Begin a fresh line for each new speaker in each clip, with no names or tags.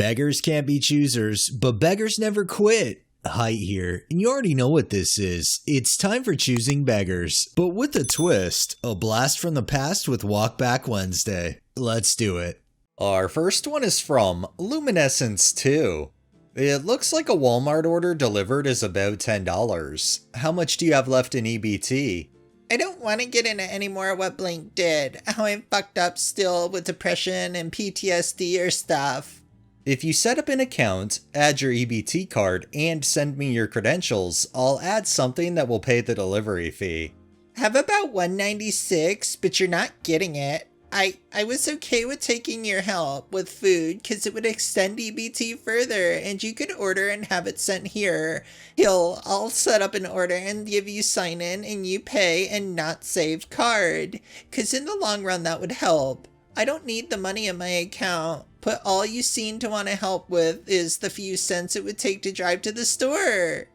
Beggars can't be choosers, but beggars never quit. Height here, and you already know what this is. It's time for Choosing Beggars, but with a twist, a blast from the past with Walkback Wednesday. Let's do it. Our first one is from Luminescence 2. It looks like a Walmart order delivered is about $10. How much do you have left in EBT?
I don't want to get into any more what Blink did. How I'm fucked up still with depression and PTSD or stuff.
If you set up an account, add your EBT card, and send me your credentials, I'll add something that will pay the delivery fee.
Have about 196, but you're not getting it. I was okay with taking your help with food because it would extend EBT further and you could order and have it sent here. I'll set up an order and give you sign in and you pay and not saved card. Because in the long run that would help. I don't need the money in my account, but all you seem to want to help with is the few cents it would take to drive to the store.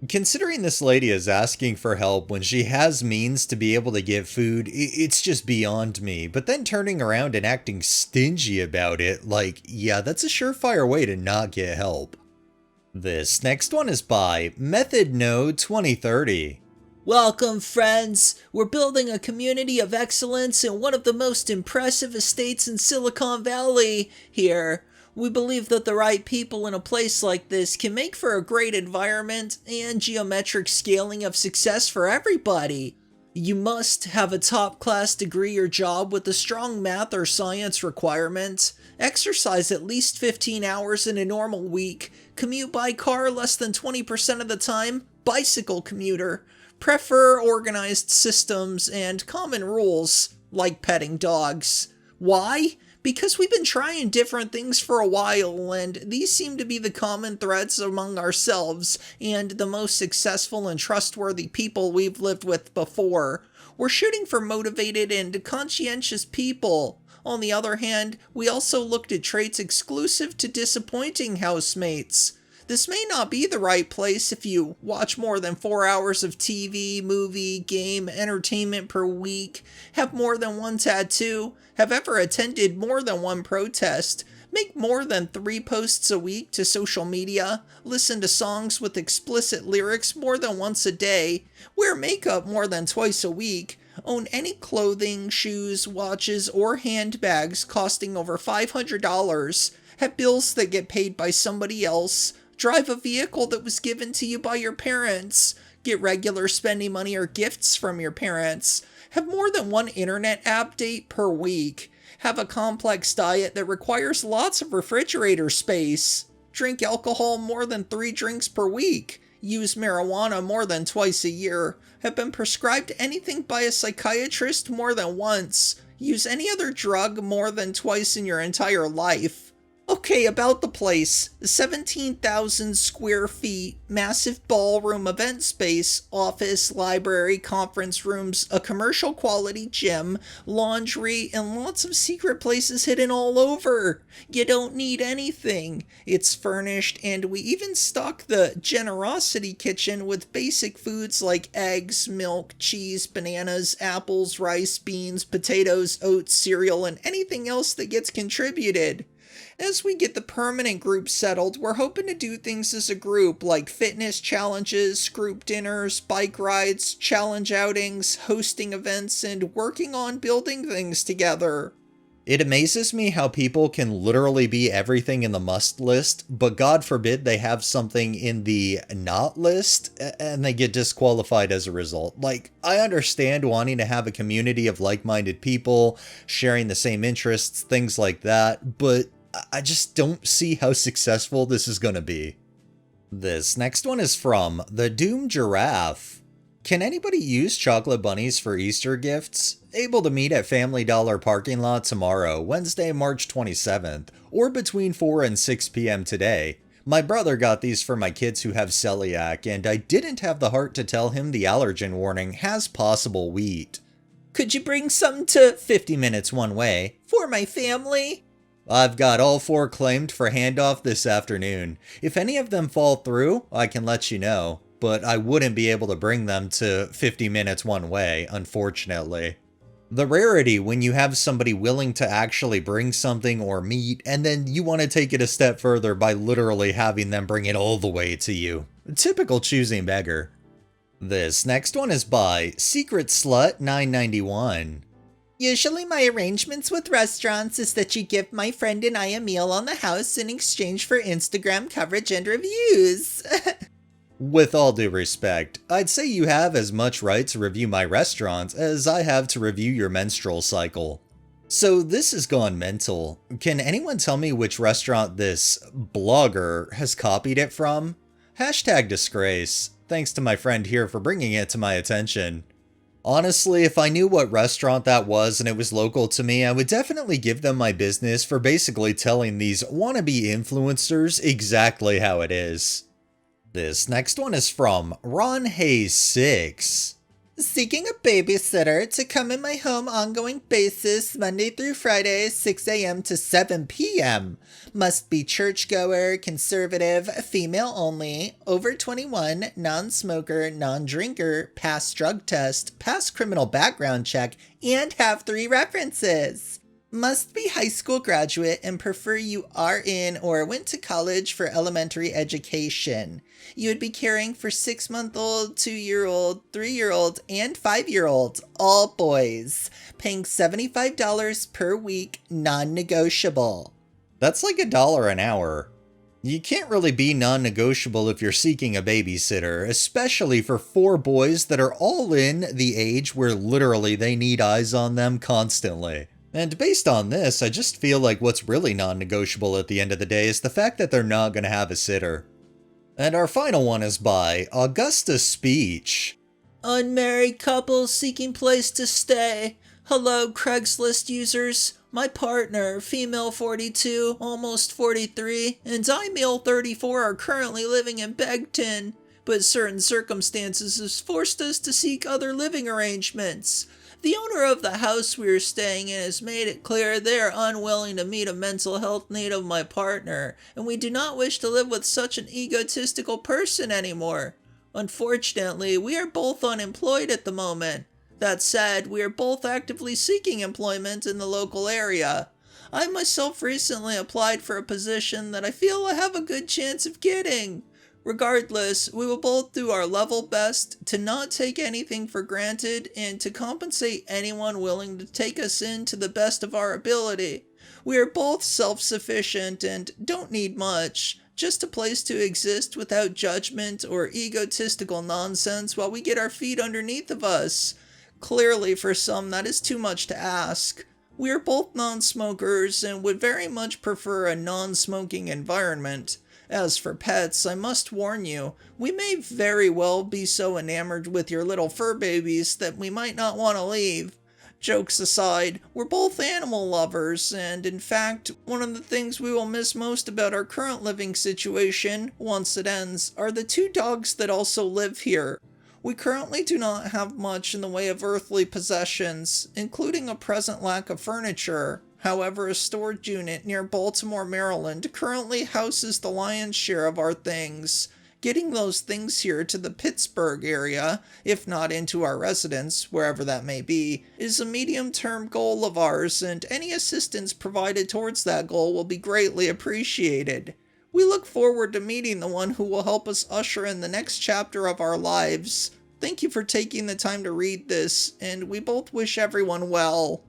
Considering this lady is asking for help when she has means to be able to give food, it's just beyond me. But then turning around and acting stingy about it, yeah, that's a surefire way to not get help. This next one is by Method No 2030.
Welcome, friends! We're building a community of excellence in one of the most impressive estates in Silicon Valley here. We believe that the right people in a place like this can make for a great environment and geometric scaling of success for everybody. You must have a top-class degree or job with a strong math or science requirement, exercise at least 15 hours in a normal week, commute by car less than 20% of the time, bicycle commuter, prefer organized systems and common rules, like petting dogs. Why? Because we've been trying different things for a while, and these seem to be the common threads among ourselves and the most successful and trustworthy people we've lived with before. We're shooting for motivated and conscientious people. On the other hand, we also looked at traits exclusive to disappointing housemates. This may not be the right place if you watch more than 4 hours of TV, movie, game, entertainment per week, have more than one tattoo, have ever attended more than one protest, make more than 3 posts a week to social media, listen to songs with explicit lyrics more than once a day, wear makeup more than twice a week, own any clothing, shoes, watches, or handbags costing over $500, have bills that get paid by somebody else, drive a vehicle that was given to you by your parents, get regular spending money or gifts from your parents, have more than one internet app date per week, have a complex diet that requires lots of refrigerator space, drink alcohol more than 3 drinks per week, use marijuana more than twice a year, have been prescribed anything by a psychiatrist more than once, use any other drug more than twice in your entire life. Okay, about the place. 17,000 square feet, massive ballroom event space, office, library, conference rooms, a commercial quality gym, laundry, and lots of secret places hidden all over. You don't need anything. It's furnished, and we even stock the generosity kitchen with basic foods like eggs, milk, cheese, bananas, apples, rice, beans, potatoes, oats, cereal, and anything else that gets contributed. As we get the permanent group settled, we're hoping to do things as a group, like fitness challenges, group dinners, bike rides, challenge outings, hosting events, and working on building things together.
It amazes me how people can literally be everything in the must list, but God forbid they have something in the not list, and they get disqualified as a result. I understand wanting to have a community of like-minded people, sharing the same interests, things like that, but I just don't see how successful this is going to be. This next one is from The Doomed Giraffe. Can anybody use chocolate bunnies for Easter gifts? Able to meet at Family Dollar parking lot tomorrow, Wednesday, March 27th, or between 4 and 6 p.m. today. My brother got these for my kids who have celiac, and I didn't have the heart to tell him the allergen warning has possible wheat.
Could you bring something to 50 minutes one way for my family?
I've got all 4 claimed for handoff this afternoon. If any of them fall through, I can let you know, but I wouldn't be able to bring them to 50 minutes one way, unfortunately. The rarity when you have somebody willing to actually bring something or meat, and then you want to take it a step further by literally having them bring it all the way to you. Typical choosing beggar. This next one is by Secret Slut 991.
Usually my arrangements with restaurants is that you give my friend and I a meal on the house in exchange for Instagram coverage and reviews.
With all due respect, I'd say you have as much right to review my restaurant as I have to review your menstrual cycle. So this has gone mental. Can anyone tell me which restaurant this blogger has copied it from? Hashtag disgrace. Thanks to my friend here for bringing it to my attention. Honestly, if I knew what restaurant that was and it was local to me, I would definitely give them my business for basically telling these wannabe influencers exactly how it is. This next one is from Ron Hayes 6.
Seeking a babysitter to come in my home ongoing basis Monday through Friday, 6 a.m. to 7 p.m. Must be churchgoer, conservative, female only, over 21, non-smoker, non-drinker, pass drug test, pass criminal background check, and have 3 references. Must be high school graduate and prefer you are in or went to college for elementary education. You would be caring for 6-month-old, 2-year-old, 3-year-old, and 5-year-old, all boys. Paying $75 per week, non-negotiable.
That's like $1 an hour. You can't really be non-negotiable if you're seeking a babysitter, especially for 4 boys that are all in the age where literally they need eyes on them constantly. And based on this, I just feel like what's really non-negotiable at the end of the day is the fact that they're not going to have a sitter. And our final one is by Augusta Speech.
Unmarried couple seeking place to stay. Hello, Craigslist users. My partner, female 42, almost 43, and I, male 34, are currently living in Begton, but certain circumstances has forced us to seek other living arrangements. The owner of the house we are staying in has made it clear they are unwilling to meet a mental health need of my partner, and we do not wish to live with such an egotistical person anymore. Unfortunately, we are both unemployed at the moment. That said, we are both actively seeking employment in the local area. I myself recently applied for a position that I feel I have a good chance of getting. Regardless, we will both do our level best to not take anything for granted and to compensate anyone willing to take us in to the best of our ability. We are both self-sufficient and don't need much, just a place to exist without judgment or egotistical nonsense while we get our feet underneath of us. Clearly, for some, that is too much to ask. We are both non-smokers and would very much prefer a non-smoking environment. As for pets, I must warn you, we may very well be so enamored with your little fur babies that we might not want to leave. Jokes aside, we're both animal lovers, and in fact, one of the things we will miss most about our current living situation, once it ends, are the 2 dogs that also live here. We currently do not have much in the way of earthly possessions, including a present lack of furniture. However, a storage unit near Baltimore, Maryland currently houses the lion's share of our things. Getting those things here to the Pittsburgh area, if not into our residence, wherever that may be, is a medium-term goal of ours, and any assistance provided towards that goal will be greatly appreciated. We look forward to meeting the one who will help us usher in the next chapter of our lives. Thank you for taking the time to read this, and we both wish everyone well.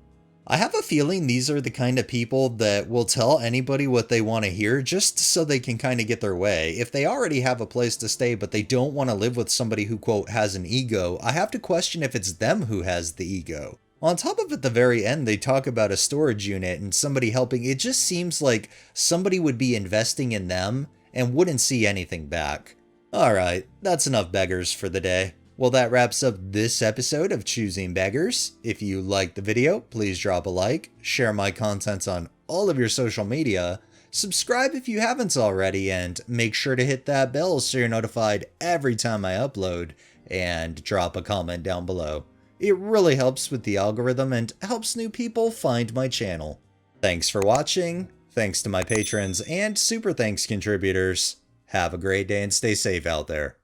I have a feeling these are the kind of people that will tell anybody what they want to hear just so they can kind of get their way. If they already have a place to stay but they don't want to live with somebody who, quote, has an ego, I have to question if it's them who has the ego. On top of at the very end, they talk about a storage unit and somebody helping. It just seems like somebody would be investing in them and wouldn't see anything back. Alright, that's enough beggars for the day. Well, that wraps up this episode of Choosing Beggars. If you liked the video, please drop a like, share my content on all of your social media, subscribe if you haven't already, and make sure to hit that bell so you're notified every time I upload, and drop a comment down below. It really helps with the algorithm and helps new people find my channel. Thanks for watching, thanks to my patrons and super thanks contributors. Have a great day and stay safe out there.